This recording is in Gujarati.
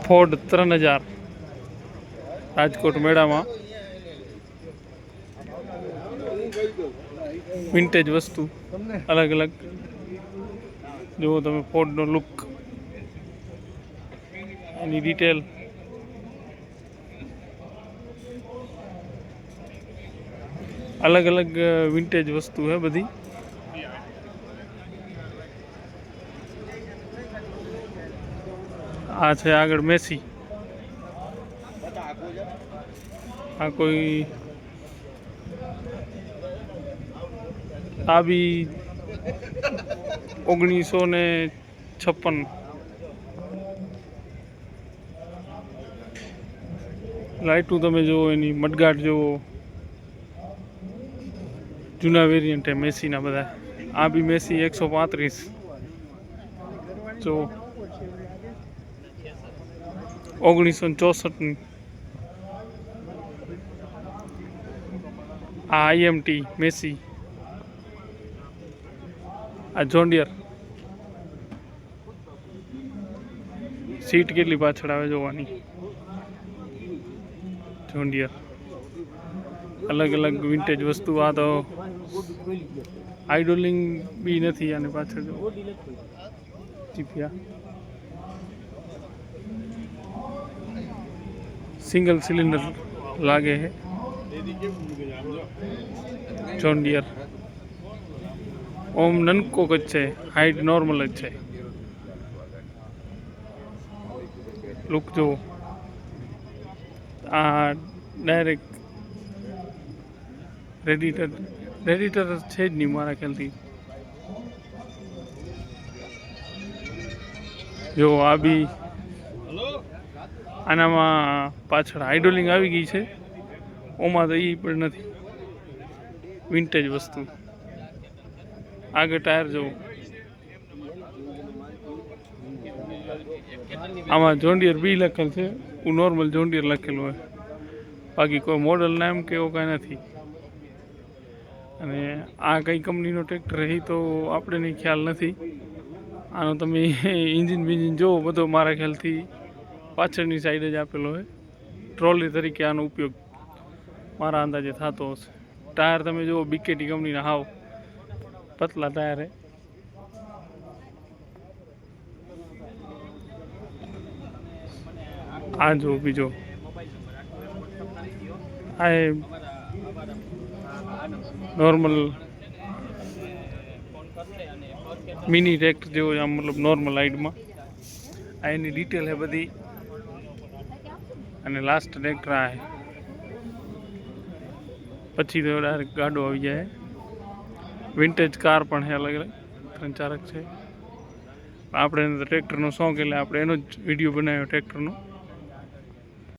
ફોર્ડ 3000 રાજકોટ મેળામાં વિન્ટેજ વસ્તુ અલગ અલગ જુઓ તમે ફોર્ડનો લુક, એની ડિટેલ, અલગ અલગ વિન્ટેજ વસ્તુ है બધી। આ છે આગળ મેસી, આ કોઈ આ બી 1956 લાઇટું તમે જુઓ, એની મડગાટ જુઓ, જૂના વેરિયન્ટ है મેસીના બધા। આ બી મેસી 135 જો 1964ની। આ IMT મેસી, આ જોન્ડિયર સીટ કેટલી પાછળ આવે જોવાની, જોન્ડિયર અલગ અલગ વિન્ટેજ વસ્તુ। આ તો આઇડોલિંગ બી નથી આને પાછળ જો ચીપિયા, સિંગલ સિલિન્ડર લાગે है જોન્ડિયર। ઓમ નનકો જ છે, હાઇટ નોર્મલ જ છે। લુક જો આ ડાયરેક્ટ રેડિટર છે જ નહીં મારા ખ્યાલથી। જો આ બી આનામાં પાછળ હાઇડ્રોલિંગ આવી ગઈ છે, ઓમાં તો એ પણ નથી, વિન્ટેજ વસ્તુ। આગળ ટાયર જુઓ, આમાં જોન્ડિયર બી લખેલ છે, નોર્મલ જોન્ડિયર લખેલું હોય, બાકી કોઈ મોડલ નામ કે એવું કાંઈ નથી। અને આ કઈ કંપનીનો ટ્રેક્ટર એ તો આપણે નહીં ખ્યાલ નથી। આનો તમે ઇન્જિન બિન્જિન જુઓ, બધો મારા ખ્યાલથી પાછળની સાઈડ જ આપેલો હોય, ટ્રોલી તરીકે આનો ઉપયોગ મારા અંદાજે થતો હશે। ટાયર તમે જુઓ બીકેટી કંપનીના, હાવ પતલા ટાયર હે। આ જો બીજો આ નોર્મલ મિની ટ્રેક્ટર જેવો, આમ મતલબ નોર્મલ હાઇટમાં। આ એની ડિટેલ है બધી। અને લાસ્ટ ટ્રેક્ટર આ है, પછી તો ડાયરેક્ટ ગાડો આવી જાય। વિન્ટેજ કાર પણ છે અલગ અલગ, 3-4 છે। આપણે ટ્રેક્ટરનો શોખ એટલે આપણે એનો જ વિડીયો બનાવ્યો ટ્રેક્ટરનો।